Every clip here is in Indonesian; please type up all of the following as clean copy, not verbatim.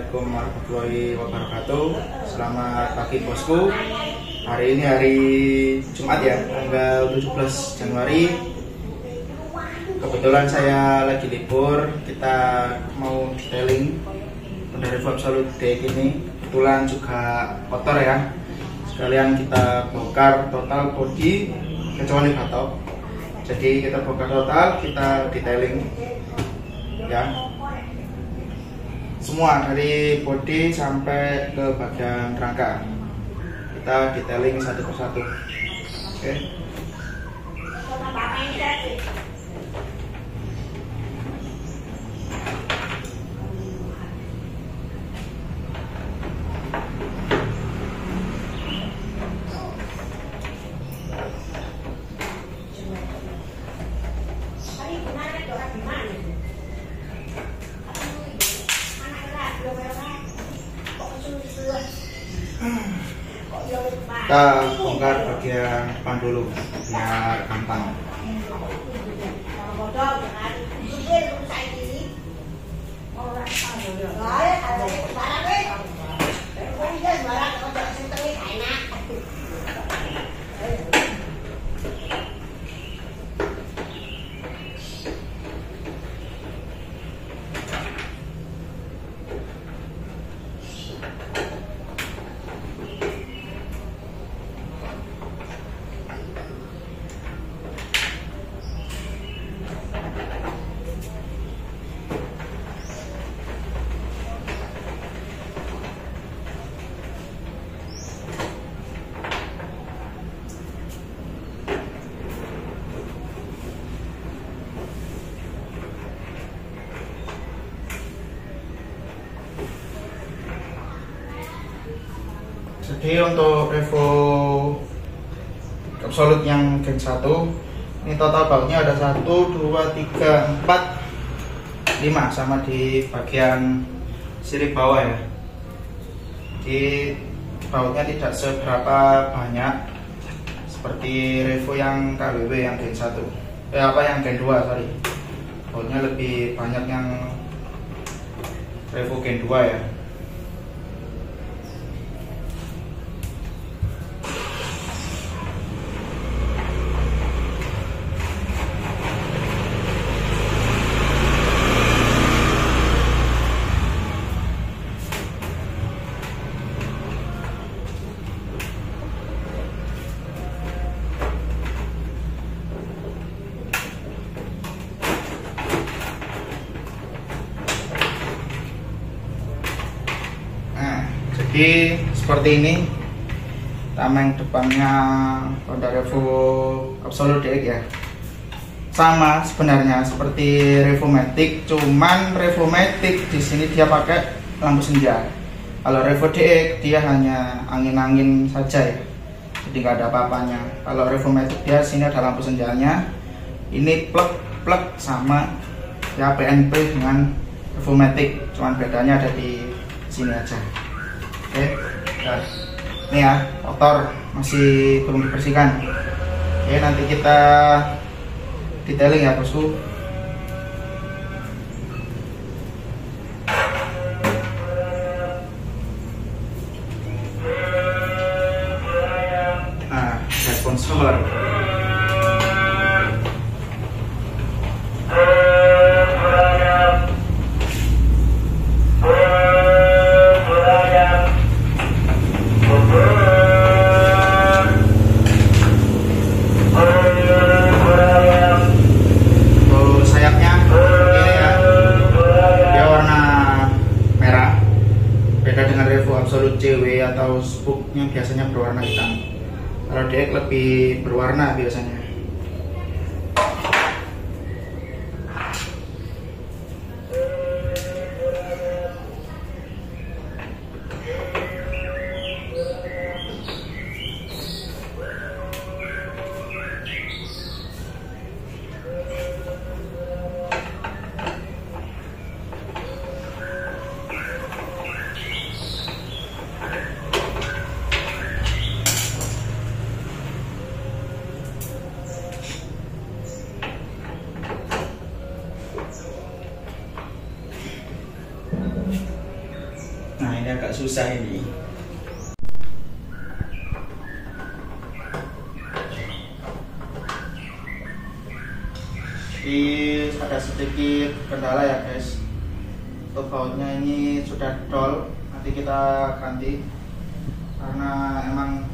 Assalamualaikum warahmatullahi wabarakatuh. Selamat pagi bosku. Hari ini hari Jumat ya, tanggal 17 Januari. Kebetulan saya lagi libur. Kita mau detailing Honda Revo Absolute DX ini. Kebetulan juga kotor ya. Sekalian kita bongkar total bodi kecuali batok. Jadi kita bongkar total, kita detailing ya. Semua dari bodi sampai ke bagian rangka kita detailing satu persatu. Oke. Kita bongkar bagian depan dulu biar gampang. Jadi untuk Revo Absolute yang Gen 1 ini total bautnya ada 1, 2, 3, 4, 5 sama di bagian sirip bawah ya. Jadi bautnya tidak seberapa banyak seperti Revo yang KWW yang Gen 1 yang Gen 2 sorry. Bautnya lebih banyak yang Revo Gen 2 ya. Jadi seperti ini tameng depannya Honda Revo Absolute DX ya. Sama sebenarnya seperti Revo Matic, cuman Revo Matic di sini dia pakai lampu senja. Kalau Revo DX dia hanya angin-angin saja ya. Jadi nggak ada apa-apanya. Kalau Revo Matic dia sini ada lampu senjanya. Ini plug sama ya PNP dengan Revo Matic, cuman bedanya ada di sini aja. Oke, nah, ini ya kotor masih belum dibersihkan. Oke, nanti kita detailing ya bosku. Nah, sponsor. Absolute CW atau spooknya biasanya berwarna hitam. Kalau DX lebih berwarna biasanya. agak susah ini. Jadi ada sedikit kendala ya guys, untuk bautnya ini sudah dol, nanti kita ganti karena emang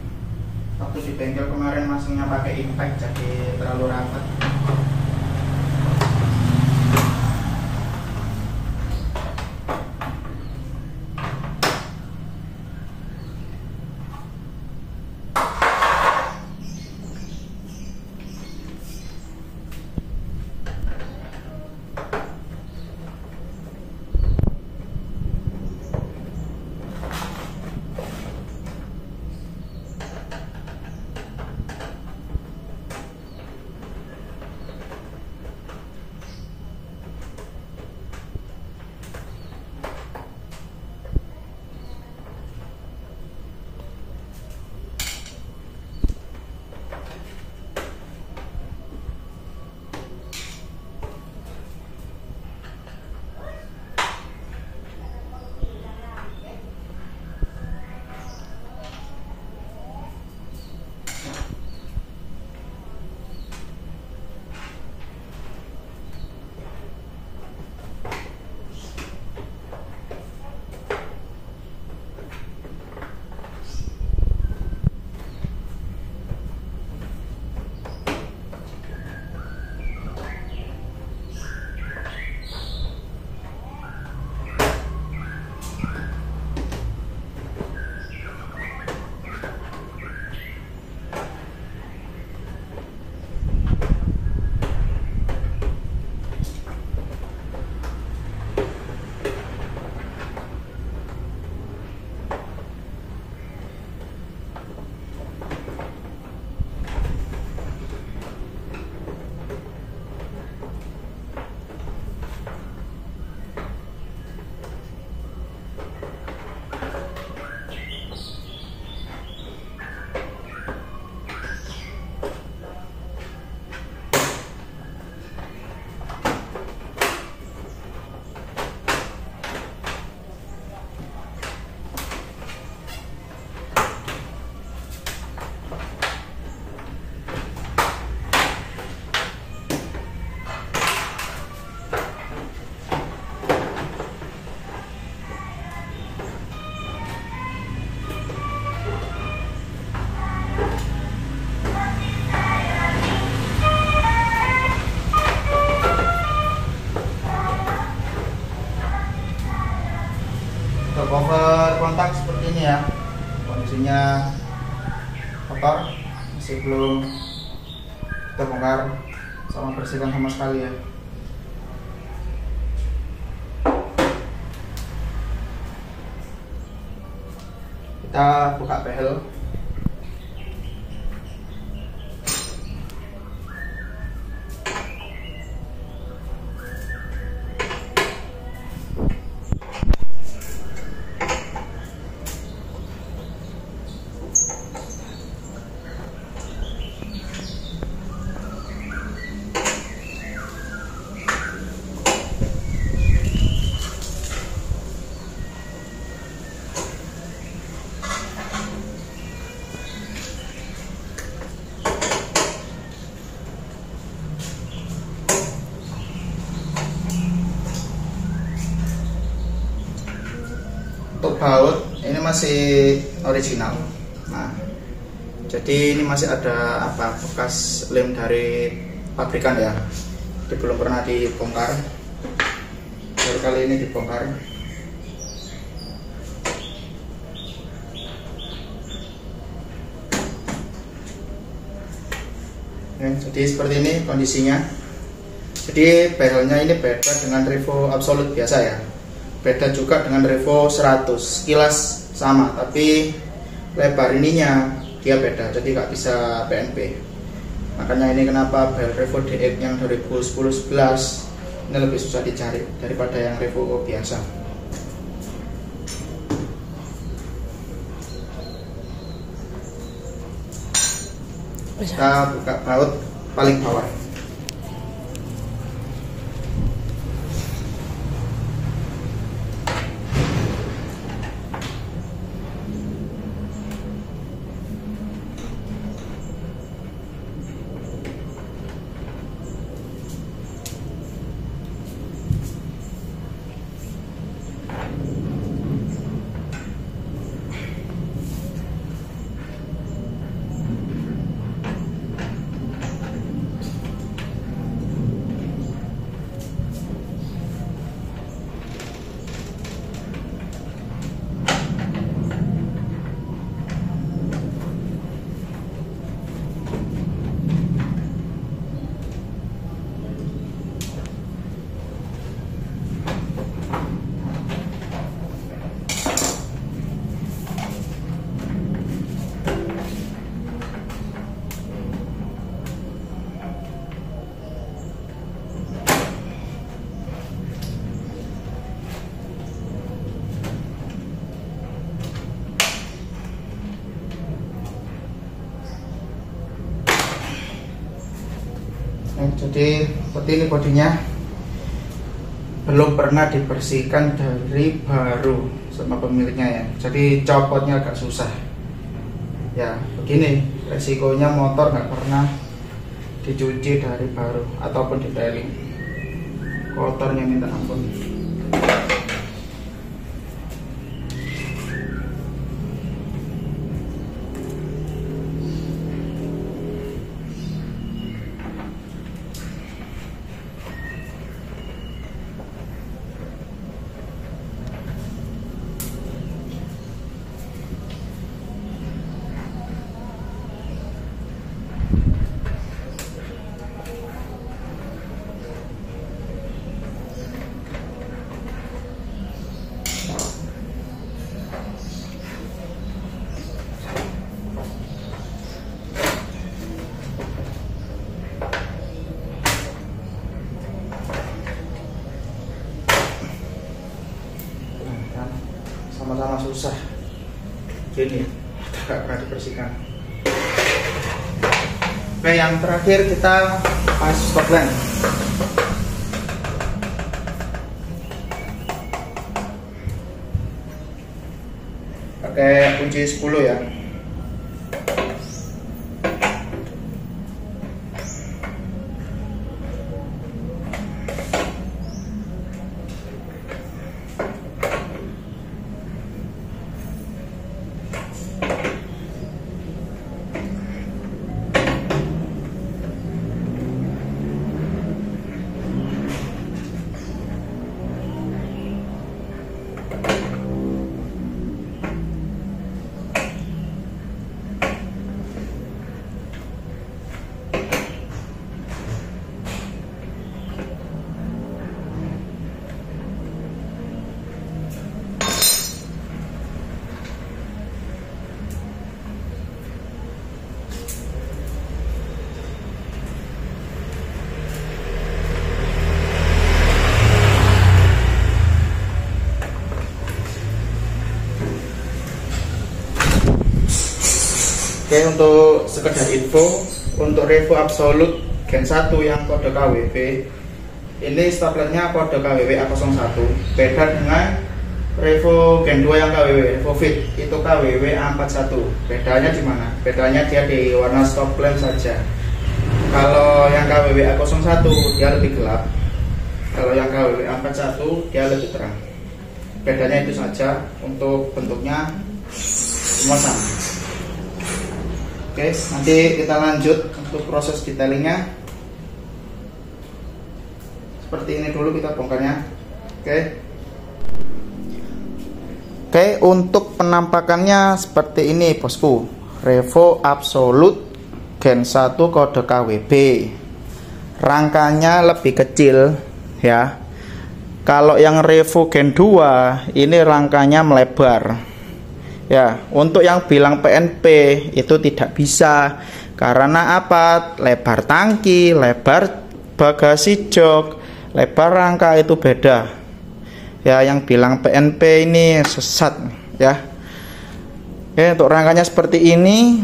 waktu di bengkel kemarin masangnya pakai impact jadi terlalu rapat. Cover kontak seperti ini ya, kondisinya kotor, masih belum kita bongkar sama bersihkan sama sekali ya. Kita buka behel. Untuk baut ini masih original. Nah, jadi ini masih ada bekas lem dari pabrikan ya. Jadi belum pernah dibongkar. Baru kali ini dibongkar. Jadi seperti ini kondisinya. Jadi bezelnya ini beda dengan Revo Absolute biasa ya. Beda juga dengan Revo 100, kilas sama tapi lebar ininya dia beda, jadi nggak bisa PNP. Makanya ini kenapa bel Revo DX yang 2010-11 ini lebih susah dicari daripada yang Revo biasa. Kita buka baut paling bawah. Jadi seperti ini bodinya, belum pernah dibersihkan dari baru sama pemiliknya ya. Jadi copotnya agak susah. Ya begini resikonya, motor nggak pernah dicuci dari baru ataupun detailing, kotornya minta ampun. Sama-sama susah gini, tidak pernah dibersihkan. Oke, yang terakhir kita pas stop lamp. Pakai kunci 10 ya. Oke, untuk sekedar info, untuk Revo Absolute Gen 1 yang kode KWW, ini stop lampnya kode KWW A01, beda dengan Revo Gen 2 yang KWW, Revo Fit itu KWW A41. Bedanya di mana? Bedanya dia di warna stop lamp saja. Kalau yang KWW A01 dia lebih gelap, kalau yang KWW A41 dia lebih terang. Bedanya itu saja, untuk bentuknya semua sama. Oke, nanti kita lanjut untuk proses detailingnya. Seperti ini dulu kita bongkarnya. Oke, untuk penampakannya seperti ini bosku. Revo Absolute Gen 1 kode KWB. Rangkanya lebih kecil ya. Kalau yang Revo Gen 2 ini rangkanya melebar. Ya, untuk yang bilang PNP itu tidak bisa. Karena apa? Lebar tangki, lebar bagasi jok, lebar rangka itu beda. Ya, yang bilang PNP ini sesat ya. Oke, untuk rangkanya seperti ini.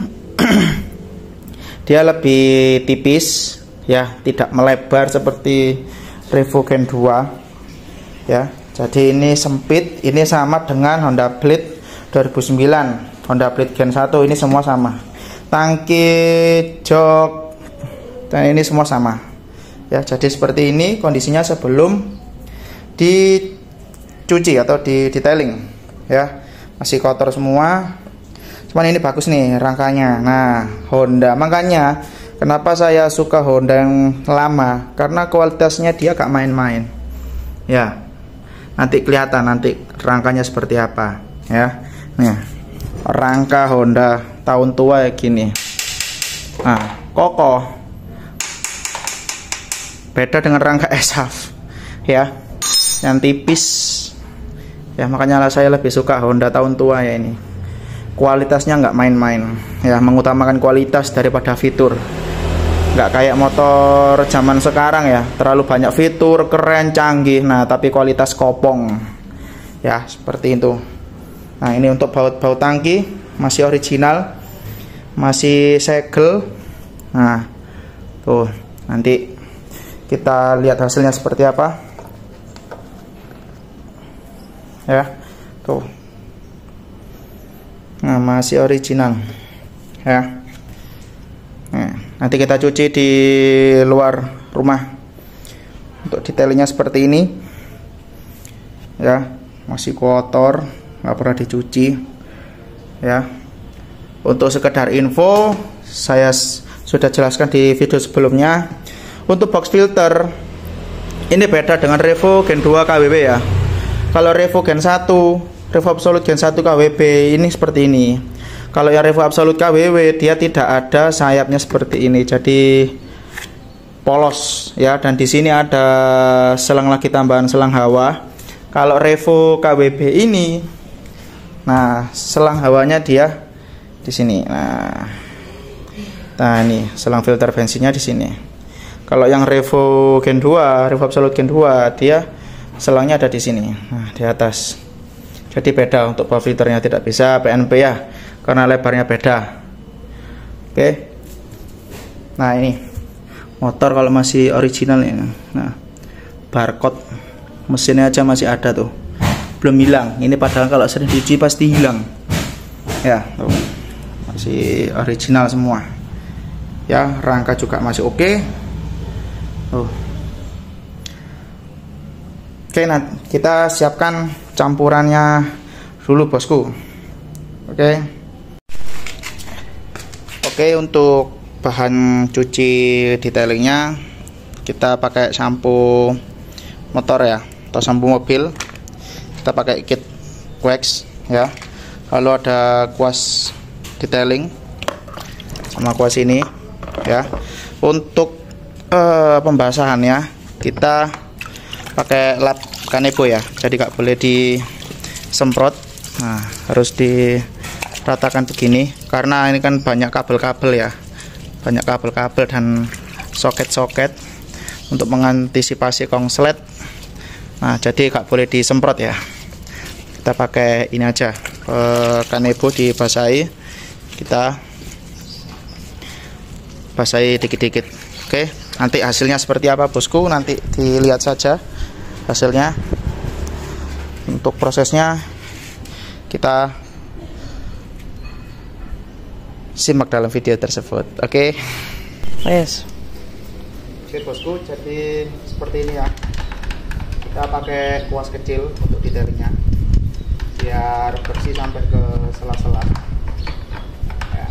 Dia lebih tipis ya, tidak melebar seperti Revo Gen 2 ya. Jadi ini sempit, ini sama dengan Honda Blade 2009, Honda Blade Gen 1 ini semua sama. Tangki, jok, dan ini semua sama. Ya, jadi seperti ini kondisinya sebelum dicuci atau di detailing. Ya, masih kotor semua. Cuman ini bagus nih rangkanya. Nah, Honda, makanya kenapa saya suka Honda yang lama, karena kualitasnya dia gak main-main. Ya, nanti kelihatan nanti rangkanya seperti apa. Ya. Nih, rangka Honda tahun tua ya gini. Nah, kokoh. Beda dengan rangka SAF ya, yang tipis. Ya, makanya saya lebih suka Honda tahun tua ya ini. Kualitasnya nggak main-main. Ya, mengutamakan kualitas daripada fitur. Nggak kayak motor zaman sekarang ya, terlalu banyak fitur, keren, canggih. Nah, tapi kualitas kopong. Ya, seperti itu. Nah, ini untuk baut-baut tangki masih original, masih segel. Nah, tuh nanti Kita lihat hasilnya seperti apa. Ya, tuh. Nah, masih original. Ya. Nah, nanti kita cuci di luar rumah. Untuk detailnya seperti ini. Ya, masih kotor, nggak pernah dicuci. Ya. Untuk sekedar info, saya sudah jelaskan di video sebelumnya. Untuk box filter ini beda dengan Revo Gen 2 KWB ya. Kalau Revo Gen 1, Revo Absolute Gen 1 KWB ini seperti ini. Kalau yang Revo Absolute KWW dia tidak ada sayapnya seperti ini. Jadi polos ya, dan di sini ada selang lagi tambahan selang hawa. Kalau Revo KWB ini, nah selang hawanya dia di sini. Nah ini selang filter bensinnya di sini. Kalau yang Revo Gen 2, Revo Absolute Gen 2, dia selangnya ada di sini. Nah, di atas. Jadi beda untuk power filternya, tidak bisa PNP ya, karena lebarnya beda. Oke. Nah, ini motor kalau masih original ya. Nah, barcode mesinnya aja masih ada tuh. Belum hilang. Ini padahal kalau sering dicuci pasti hilang. Ya, tuh. Masih original semua. Ya, rangka juga masih oke. Oke, nah kita siapkan campurannya dulu bosku. Oke, untuk bahan cuci detailingnya kita pakai sampo motor ya, atau sampo mobil. Kita pakai kit wax ya. Lalu ada kuas detailing sama kuas ini ya. Untuk pembasahannya kita pakai lap kanebo ya, jadi nggak boleh disemprot. Nah, harus diratakan begini karena ini kan banyak kabel-kabel ya, banyak kabel-kabel dan soket-soket untuk mengantisipasi konslet. Nah, jadi nggak boleh disemprot ya. Kita pakai ini aja, kanebo dibasahi, kita basahi dikit-dikit. Oke, nanti hasilnya seperti apa bosku, nanti dilihat saja hasilnya. Untuk prosesnya kita simak dalam video tersebut. Oke bosku, jadi seperti ini ya. Kita pakai kuas kecil untuk detailingnya biar bersih sampai ke sela-sela ya.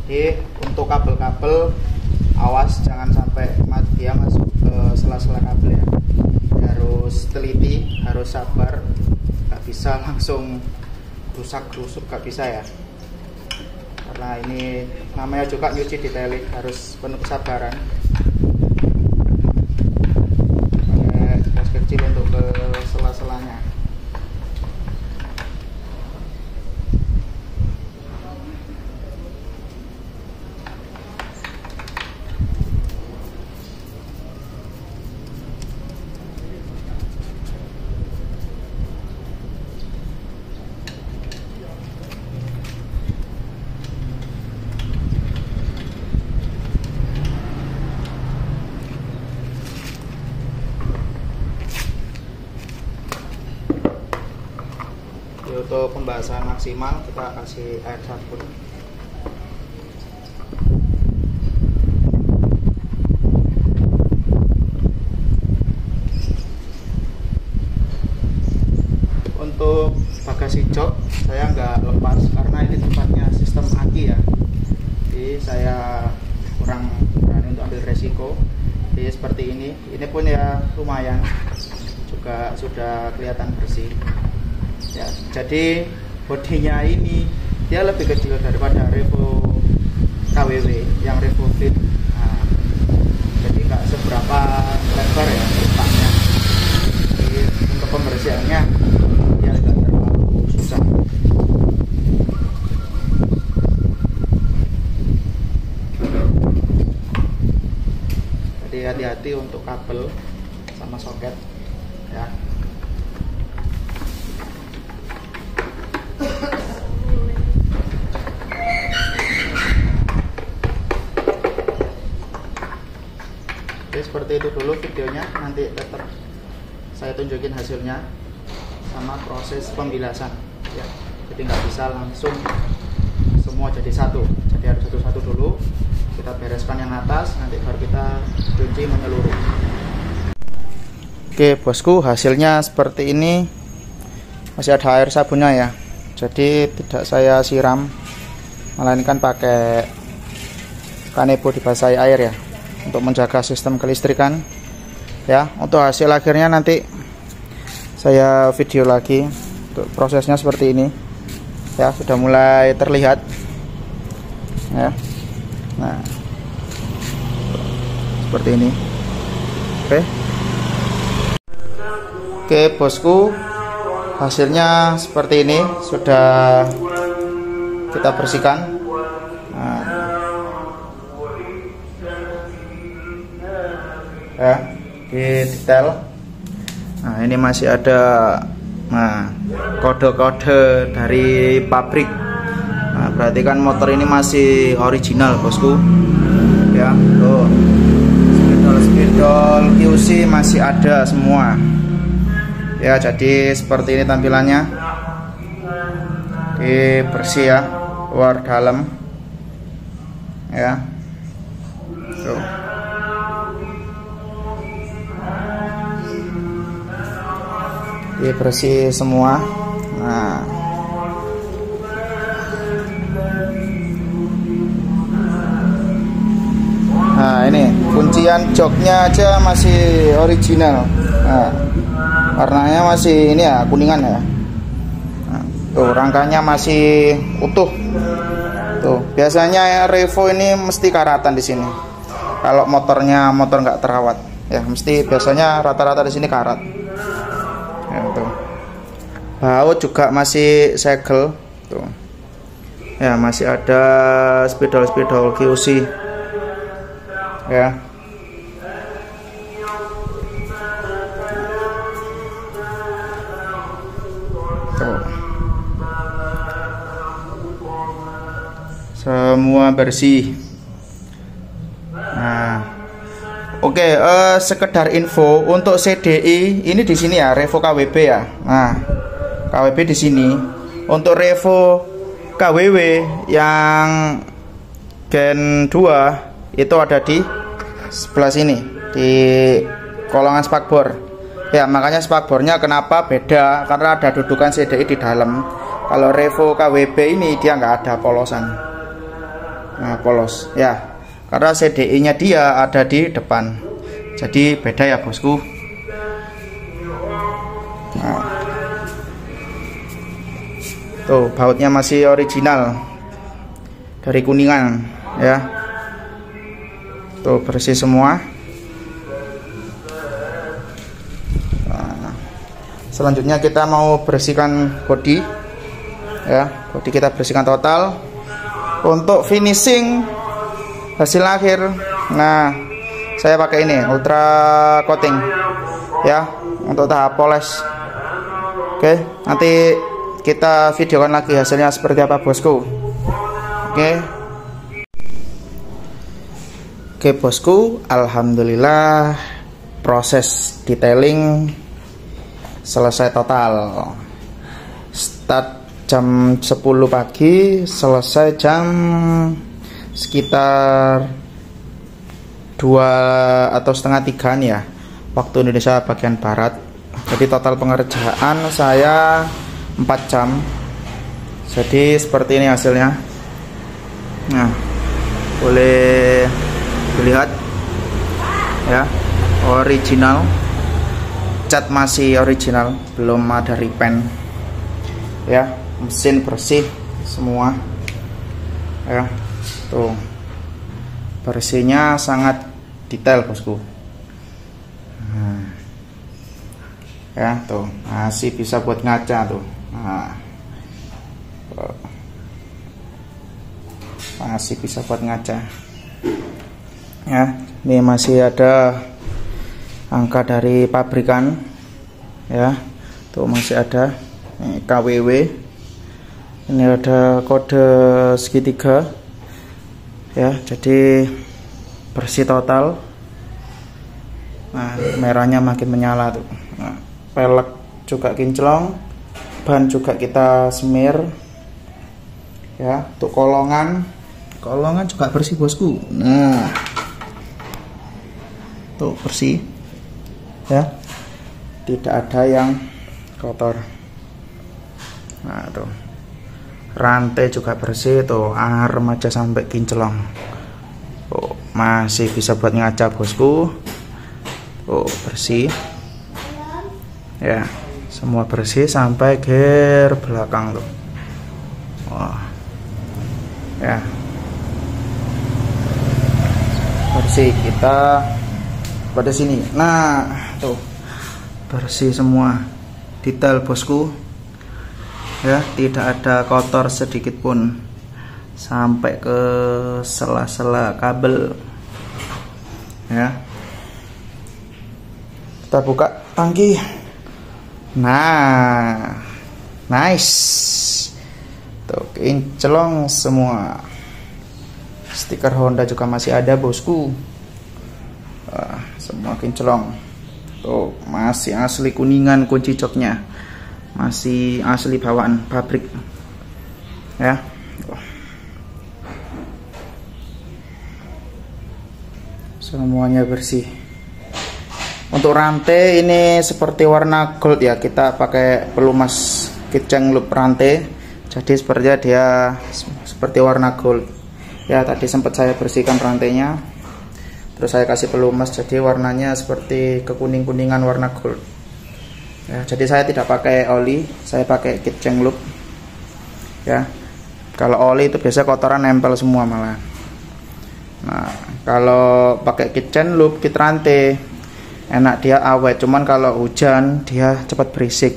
Jadi untuk kabel-kabel awas jangan sampai dia masuk ke sela-sela kabel ya. Harus teliti, harus sabar, nggak bisa langsung rusak-rusuk, nggak bisa ya, karena ini namanya juga nyuci detailing, harus penuh kesabaran. Pakai gas kecil untuk ke sela-selanya. Untuk pembahasan maksimal kita kasih air sabun. Untuk bagasi jok saya nggak lepas karena ini tempatnya sistem aki ya, jadi saya kurang berani untuk ambil resiko. Jadi seperti ini pun ya lumayan juga sudah kelihatan bersih ya. Jadi bodinya ini dia lebih kecil daripada Revo KWW yang Revo Fit. Nah, jadi nggak seberapa lebar ya letaknya. Jadi untuk pembersihannya dia tidak terlalu susah. Jadi hati-hati untuk kabel sama soket ya. seperti itu dulu videonya, nanti tetap saya tunjukin hasilnya sama proses pembilasan ya. Jadi nggak bisa langsung semua jadi satu, jadi harus satu-satu dulu kita bereskan yang atas, nanti baru kita cuci menyeluruh. Oke bosku, hasilnya seperti ini. Masih ada air sabunnya ya, jadi tidak saya siram, melainkan pakai kanebo dibasahi air ya, untuk menjaga sistem kelistrikan ya. Untuk hasil akhirnya nanti saya video lagi. Untuk prosesnya seperti ini ya, sudah mulai terlihat ya. Nah seperti ini. Oke bosku, hasilnya seperti ini, sudah kita bersihkan. Nah, ya, di detail. Nah ini masih ada kode-kode dari pabrik. Nah, berarti kan motor ini masih original bosku ya. Tuh, spidol QC masih ada semua ya. Jadi seperti ini tampilannya, bersih ya, luar dalam ya. Tuh. Bersih semua. Nah ini kuncian joknya aja masih original. Nah, warnanya masih ini ya, kuningan ya. Nah, tuh rangkanya masih utuh. Tuh biasanya Revo ini mesti karatan di sini. Kalau motor nggak terawat ya, mesti biasanya rata-rata di sini karat. Ya, tuh. Baut juga masih segel tuh ya, masih ada spidol QC ya. Tuh. Semua bersih. Nah oke, sekedar info untuk CDI ini di sini ya, Revo KWB ya. Nah, KWB di sini. Untuk Revo KWW yang Gen 2 itu ada di sebelah sini, di kolongan spakbor. Ya, makanya spakbornya kenapa beda? Karena ada dudukan CDI di dalam. Kalau Revo KWB ini dia nggak ada polosan. Nah, polos ya. Karena CDI-nya dia ada di depan, jadi beda ya bosku. Nah, tuh bautnya masih original dari kuningan ya. Tuh bersih semua. Nah, selanjutnya kita mau bersihkan bodi ya. Bodi kita bersihkan total. Untuk finishing hasil akhir, nah saya pakai ini ultra coating ya, untuk tahap poles. Oke, nanti kita videokan lagi hasilnya seperti apa bosku. Oke bosku, alhamdulillah proses detailing selesai total. Start jam 10 pagi, selesai jam sekitar 2 atau setengah 3 ya, waktu Indonesia bagian barat. Jadi total pengerjaan saya 4 jam. Jadi seperti ini hasilnya. Nah, boleh dilihat ya, original, cat masih original, belum ada repaint ya. Mesin bersih semua ya. Tuh, bersihnya sangat detail bosku. Nah, ya tuh masih bisa buat ngaca tuh. Nah, masih bisa buat ngaca ya. Ini masih ada angka dari pabrikan ya. Tuh masih ada ini KWW. Ini ada kode segitiga ya, jadi bersih total Nah, merahnya makin menyala tuh. Nah, pelek juga kinclong, ban juga kita semir ya. Untuk kolongan juga bersih bosku. Nah, tuh bersih ya, tidak ada yang kotor. Nah tuh, rantai juga bersih tuh, remaja sampai kinclong. Tuh, masih bisa buat ngaca bosku. Tuh bersih ya, semua bersih sampai gear belakang tuh. Wah ya, bersih. Kita pada sini. Nah tuh, bersih semua, detail bosku ya, tidak ada kotor sedikit pun sampai ke sela-sela kabel ya. Kita buka tangki. Nah, nice tuh, kinclong semua. Stiker Honda juga masih ada bosku. Semua kinclong tuh, masih asli kuningan kunci joknya, masih asli bawaan pabrik ya. Semuanya bersih. Untuk rantai ini seperti warna gold ya, kita pakai pelumas kitchen loop rantai, jadi sepertinya dia seperti warna gold ya. Tadi sempat saya bersihkan rantainya, terus saya kasih pelumas, jadi warnanya seperti kekuning-kuningan warna gold ya. Jadi saya tidak pakai oli, saya pakai kitchen loop ya. Kalau oli itu biasa kotoran nempel semua malah. Nah, kalau pakai kitchen loop kit rantai enak, dia awet. Cuman kalau hujan dia cepat berisik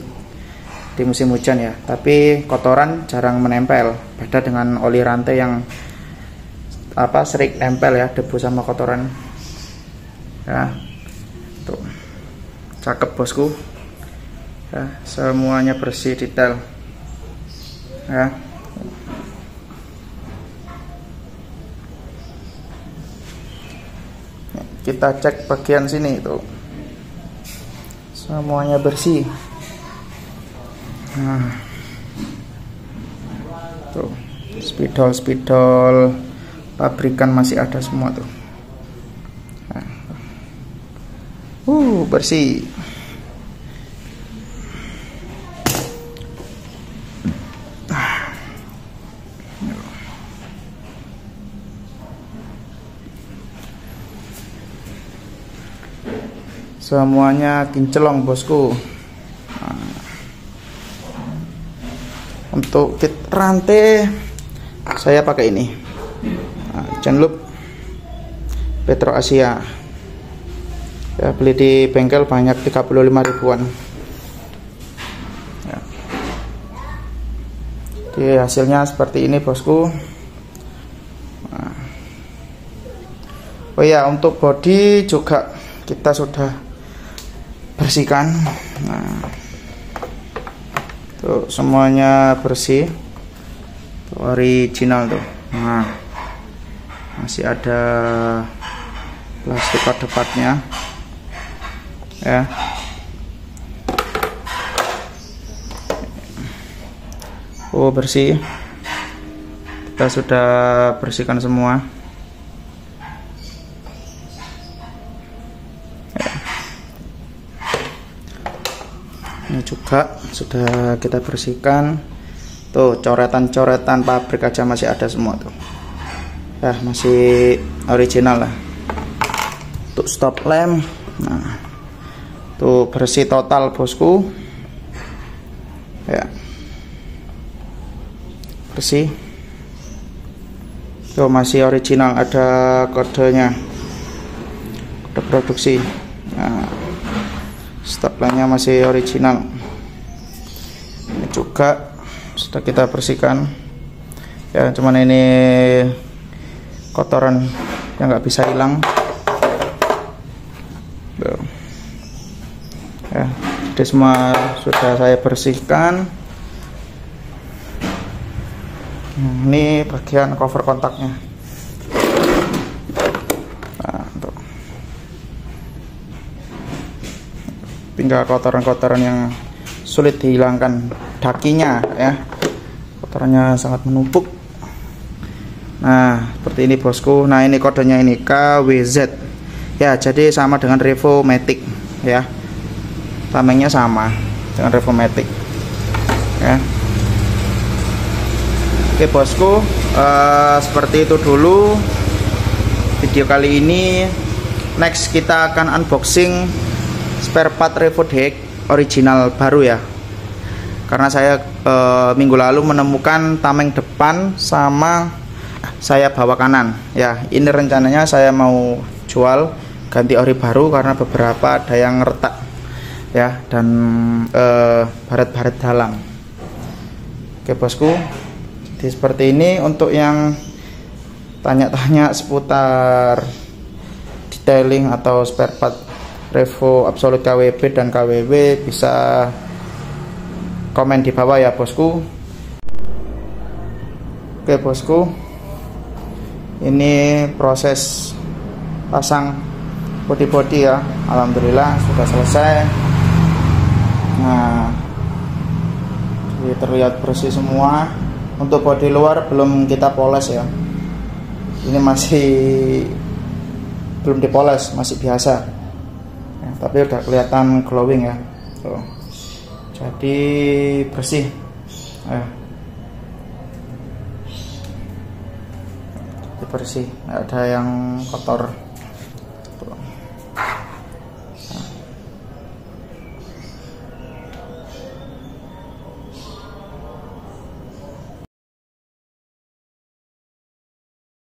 di musim hujan ya. Tapi kotoran jarang menempel, beda dengan oli rantai yang sering nempel ya, debu sama kotoran ya. Tuh, cakep bosku ya, semuanya bersih detail ya. Kita cek bagian sini tuh, semuanya bersih. Nah tuh, spidol pabrikan masih ada semua tuh. Nah, bersih. Semuanya kinclong bosku. Nah, untuk kit rantai saya pakai ini, kitchen loop Petro Asia ya, beli di bengkel banyak 35 ribuan ya. Jadi hasilnya seperti ini bosku. Nah, oh ya, untuk bodi juga kita sudah bersihkan. Nah tuh, semuanya bersih tuh, original tuh. Nah, masih ada plastik part-partnya ya. Bersih. Kita sudah bersihkan semua. Ini juga sudah kita bersihkan. Tuh, coretan-coretan pabrik aja masih ada semua tuh ya, masih original lah. Untuk stop lamp, nah tuh bersih total bosku ya, bersih tuh, masih original, ada kodenya, kode produksi. Nah, stop lampnya masih original. Ini juga sudah kita bersihkan ya, cuman ini kotoran yang nggak bisa hilang ya. Jadi semua sudah saya bersihkan. Ini bagian cover kontaknya. Nah, tuh. tinggal kotoran-kotoran yang sulit dihilangkan dakinya ya, kotorannya sangat menumpuk. Nah seperti ini bosku. Nah ini kodenya ini KWZ ya, jadi sama dengan Revomatic ya, tamengnya sama dengan Revomatic ya. Oke bosku, seperti itu dulu video kali ini. Next kita akan unboxing spare part RevoDX original baru ya, karena saya minggu lalu menemukan tameng depan sama sayap bawah kanan ya. Ini rencananya saya mau jual ganti ori baru karena beberapa ada yang retak ya, dan baret-baret dalam. Oke bosku, jadi seperti ini. Untuk yang tanya-tanya seputar detailing atau spare part Revo Absolute KWB dan KWW bisa komen di bawah ya bosku. Oke bosku, ini proses pasang body ya, alhamdulillah sudah selesai. Nah ini terlihat bersih semua. Untuk bodi luar belum kita poles ya, ini masih belum dipoles, masih biasa ya, tapi udah kelihatan glowing ya tuh. Jadi bersih ya. Bersih, nggak ada yang kotor.